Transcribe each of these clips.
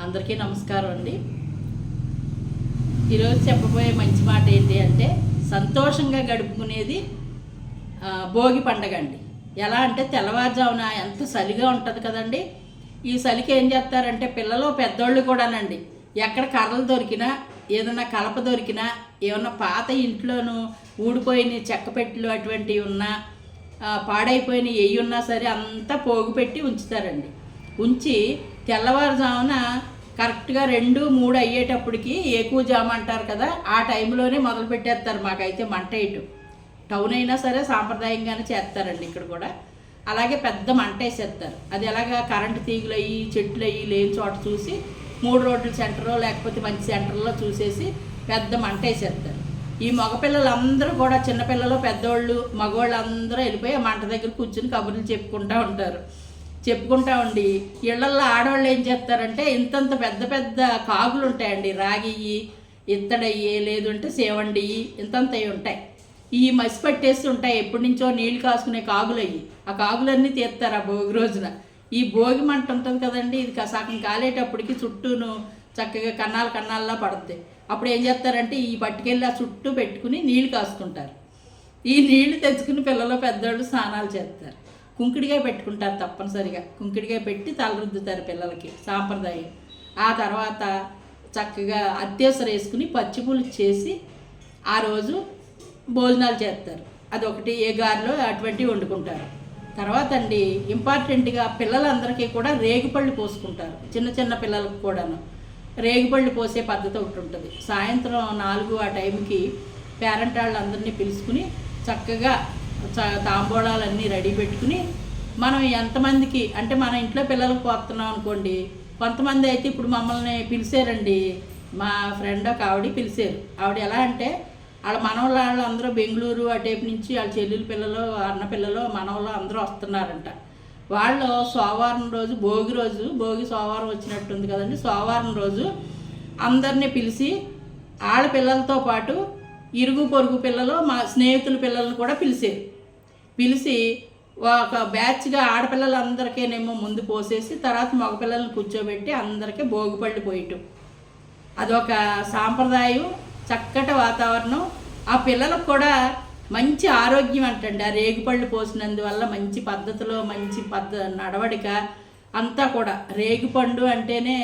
అందరికీ నమస్కారం అండి. ఈరోజు చెప్పబోయే మంచి మాట ఏంటి అంటే సంతోషంగా గడుపుకునేది భోగి పండగ అండి. ఎలా అంటే తెల్లవారుజామున ఎంత చలిగా ఉంటుంది కదండి. ఈ చలికి ఏం చేస్తారంటే పిల్లలు పెద్దోళ్ళు కూడానండి ఎక్కడ కర్రలు దొరికినా ఏదైనా కలప దొరికినా ఏమన్నా పాత ఇంట్లోనూ ఊడిపోయిన చెక్క పెట్టెలు అటువంటివి ఉన్నా పాడైపోయిన ఎయ్యి ఉన్నా సరే అంతా పోగు పెట్టి ఉంచుతారండి. ఉంచి తెల్లవారుజామున కరెక్ట్గా 2-3 అయ్యేటప్పటికి ఎక్కువ జామ అంటారు కదా, ఆ టైంలోనే మొదలు పెట్టేస్తారు. మాకైతే మంట వేయటం టౌన్ అయినా సరే సాంప్రదాయంగానే చేస్తారండి ఇక్కడ కూడా. అలాగే పెద్ద మంట వేసేస్తారు. అది ఎలాగా కరెంటు తీగులు అయ్యి చెట్లు అయ్యి లేని చోట చూసి 3 రోడ్ల సెంటరో లేకపోతే మంచి సెంటర్లో చూసేసి పెద్ద మంట వేసేస్తారు. ఈ మగపిల్లలందరూ కూడా చిన్నపిల్లలు పెద్దోళ్ళు మగవాళ్ళు అందరూ వెళ్ళిపోయి ఆ మంట దగ్గర కూర్చుని కబుర్లు చెప్పుకుంటా ఉండి ఇళ్లల్లో ఆడవాళ్ళు ఏం చేస్తారంటే ఇంతంత పెద్ద పెద్ద కాగులు ఉంటాయండి. రాగియ్యి ఇత్తడయ్యి లేదంటే సేవండియ్యి ఇంతంతవి ఉంటాయి. ఈ మసి పట్టేసి ఉంటాయి. ఎప్పటి నుంచో నీళ్లు కాసుకునే కాగులు అయ్యి ఆ కాగులన్నీ తీస్తారు ఆ భోగి రోజున. ఈ భోగి మంట ఉంటుంది కదండి, ఇది సగం కాలేటప్పటికి చుట్టూను చక్కగా కన్నాల్లో పడుతుంది. అప్పుడు ఏం చేస్తారంటే ఈ పట్టుకెళ్ళి ఆ చుట్టూ పెట్టుకుని నీళ్లు కాసుకుంటారు. ఈ నీళ్లు తెచ్చుకుని పిల్లలు పెద్దవాళ్ళు స్నానాలు చేస్తారు. కుంకుడికాయ పెట్టుకుంటారు, తప్పనిసరిగా కుంకుడికాయ పెట్టి తలరుద్దుతారు పిల్లలకి సాంప్రదాయం. ఆ తర్వాత చక్కగా అత్యవసర వేసుకుని పచ్చిపులుసు చేసి ఆ రోజు భోజనాలు చేస్తారు. అదొకటి ఏ గారిలో అటువంటివి వండుకుంటారు. తర్వాత అండి ఇంపార్టెంట్గా పిల్లలందరికీ కూడా రేగిపళ్ళు పోసుకుంటారు. చిన్న చిన్న పిల్లలకు కూడాను రేగిపళ్ళు పోసే పద్ధతి ఒకటి ఉంటుంది. సాయంత్రం 4 ఆ టైంకి పేరెంట్ వాళ్ళందరినీ పిలుచుకుని చక్కగా తాంబూలాలన్నీ రెడీ పెట్టుకుని మనం ఎంతమందికి అంటే మన ఇంట్లో పిల్లలకు పోతున్నాం అనుకోండి, కొంతమంది అయితే ఇప్పుడు మమ్మల్ని పిలిచారండి. మా ఫ్రెండ్ ఒక ఆవిడ పిలిచారు. ఆవిడ ఎలా అంటే వాళ్ళ మనవాళ్ళు అందరూ బెంగళూరు అటేపు నుంచి వాళ్ళ చెల్లెలు పిల్లలు అన్న పిల్లలు మనవాళ్ళు అందరూ వస్తున్నారంట. వాళ్ళు సోమవారం రోజు భోగి సోమవారం వచ్చినట్టుంది కదండి. సోమవారం రోజు అందరినీ పిలిచి వాళ్ళ పిల్లలతో పాటు ఇరుగు పొరుగు పిల్లలు మా స్నేహితుల పిల్లలను కూడా పిలిచి ఒక బ్యాచ్గా ఆడపిల్లలందరికీనేమో ముందు పోసేసి తర్వాత మగపిల్లలను కూర్చోబెట్టి అందరికీ భోగిపళ్ళు పోయటం. అదొక సాంప్రదాయం, చక్కటి వాతావరణం. ఆ పిల్లలకు కూడా మంచి ఆరోగ్యం అంటండి. ఆ రేగిపళ్ళు పోసినందువల్ల మంచి పద్ధతిలో మంచి నడవడిక అంతా కూడా. రేగిపండు అంటేనే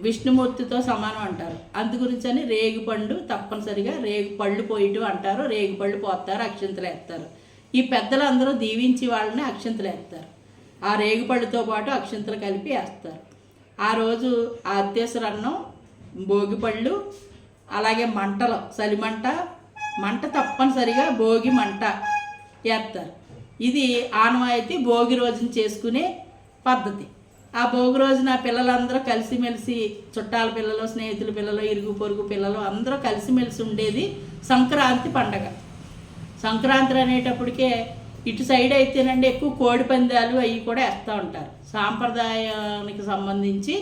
విష్ణుమూర్తితో సమానం అంటారు. అందుగురించని రేగిపండు తప్పనిసరిగా రేగిపళ్ళు పోయటం అంటారు. రేగిపళ్ళు పోస్తారు, అక్షింతలు వేస్తారు. ఈ పెద్దలు అందరూ దీవించి వాళ్ళని అక్షింతలు వేస్తారు. ఆ రేగిపళ్ళుతో పాటు అక్షింతలు కలిపి వేస్తారు. ఆ రోజు ఆ అత్యవసర అన్నం, భోగిపళ్ళు, అలాగే మంటలో మంట తప్పనిసరిగా భోగి మంట వేస్తారు. ఇది ఆనవాయితీ భోగి రోజున చేసుకునే పద్ధతి. ఆ భోగి రోజున పిల్లలందరూ కలిసిమెలిసి చుట్టాల పిల్లలు స్నేహితుల పిల్లలు ఇరుగు పొరుగు పిల్లలు అందరూ కలిసిమెలిసి ఉండేది సంక్రాంతి పండగ. సంక్రాంతి అనేటప్పటికే ఇటు సైడ్ అయితేనండి ఎక్కువ కోడి పందాలు అవి కూడా వేస్తూ ఉంటారు. సాంప్రదాయానికి సంబంధించి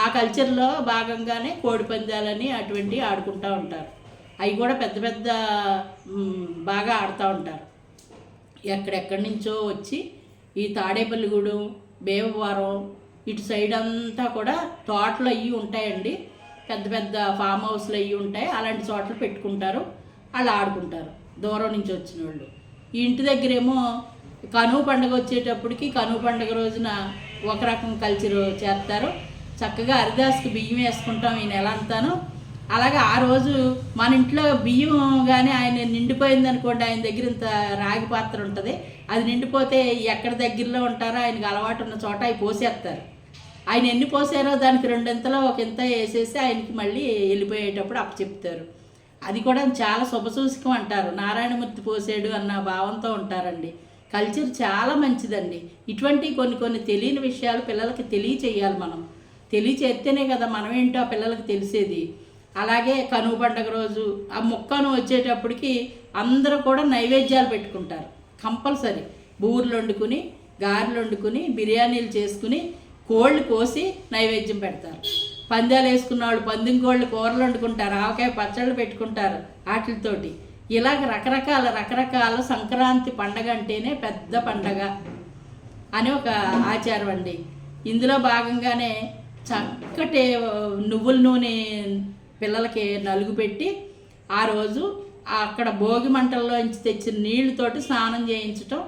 ఆ కల్చర్లో భాగంగానే కోడి పందాలని అటువంటివి ఆడుకుంటూ ఉంటారు. అవి కూడా పెద్ద పెద్ద బాగా ఆడుతూ ఉంటారు. ఎక్కడెక్కడి నుంచో వచ్చి ఈ తాడేపల్లిగూడెం, భీమవరం ఇటు సైడ్ అంతా కూడా తోటలు అవి ఉంటాయండి. పెద్ద పెద్ద ఫామ్ హౌస్లు అవి ఉంటాయి. అలాంటి చోట్ల పెట్టుకుంటారు, వాళ్ళు ఆడుకుంటారు దూరం నుంచి వచ్చిన వాళ్ళు. ఈ ఇంటి దగ్గరేమో కనుమ పండుగ వచ్చేటప్పటికి కనుమ పండుగ రోజున ఒక రకం కల్చర్ చేస్తారు. చక్కగా హరిదాసుకి బియ్యం వేసుకుంటాం ఈ నెల అంతాను. అలాగే ఆ రోజు మన ఇంట్లో బియ్యం కానీ ఆయన నిండిపోయింది అనుకోండి, ఆయన దగ్గర ఇంత రాగి పాత్ర ఉంటుంది, అది నిండిపోతే ఎక్కడ దగ్గరలో ఉంటారో ఆయనకు అలవాటు ఉన్న చోట అవి పోసేస్తారు. ఆయన ఎన్ని పోసారో దానికి 2 ఇంతలో ఒక ఇంత వేసేసి ఆయనకి మళ్ళీ వెళ్ళిపోయేటప్పుడు అప్పచెప్తారు. అది కూడా చాలా శుభసూచకం అంటారు. నారాయణమూర్తి పోసాడు అన్న భావంతో ఉంటారండి. కల్చర్ చాలా మంచిదండి. ఇటువంటి కొన్ని తెలియని విషయాలు పిల్లలకి తెలియచేయాలి. మనం తెలియచేస్తేనే కదా మనమేంటో ఆ పిల్లలకి తెలిసేది. అలాగే కనుమ పండుగ రోజు ఆ ముక్కను వచ్చేటప్పటికి అందరూ కూడా నైవేద్యాలు పెట్టుకుంటారు. కంపల్సరీ బూర్లు వండుకుని, గారెలు వండుకుని, బిర్యానీలు చేసుకుని, కోళ్ళు కోసి నైవేద్యం పెడతారు. పందాలు వేసుకున్న వాళ్ళు పందెం కోళ్ళు కూరలు వండుకుంటారు, ఆవకాయ పచ్చళ్ళు పెట్టుకుంటారు వాటితోటి. ఇలాగ రకరకాల సంక్రాంతి పండగ అంటేనే పెద్ద పండగ అని ఒక ఆచారం అండి. ఇందులో భాగంగానే చక్కటి నువ్వుల నూనె పిల్లలకి నలుగు పెట్టి ఆ రోజు అక్కడ భోగి మంటల్లోంచి తెచ్చిన నీళ్ళతోటి స్నానం చేయించటం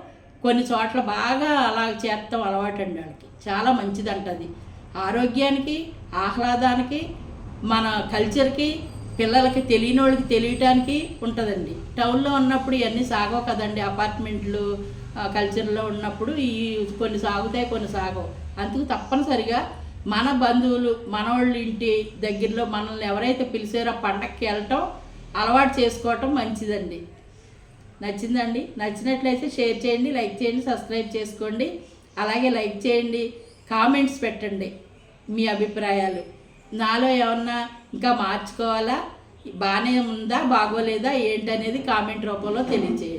కొన్ని చోట్ల బాగా అలా చేస్తాం అలవాటు అండి వాళ్ళకి. చాలా మంచిదంట అది, ఆరోగ్యానికి ఆహ్లాదానికి మన కల్చర్కి పిల్లలకి తెలియని వాళ్ళకి తెలియటానికి ఉంటుందండి. టౌన్లో ఉన్నప్పుడు ఇవన్నీ సాగవు కదండి, అపార్ట్మెంట్లు కల్చర్లో ఉన్నప్పుడు ఈ కొన్ని సాగుతాయి కొన్ని సాగవు. అందుకు తప్పనిసరిగా మన బంధువులు మనవాళ్ళ ఇంటి దగ్గరలో మనల్ని ఎవరైతే పిలిచారో పండగకి వెళ్ళటం అలవాటు చేసుకోవటం మంచిదండి. నచ్చిందండి? నచ్చినట్లయితే షేర్ చేయండి, లైక్ చేయండి, సబ్స్క్రైబ్ చేసుకోండి. అలాగే లైక్ చేయండి, కామెంట్స్ పెట్టండి మీ అభిప్రాయాలు. నాలో ఏమన్నా ఇంకా మార్చుకోవాలా, బాగానే ఉందా బాగోలేదా ఏంటనేది కామెంట్ రూపంలో తెలియచేయండి.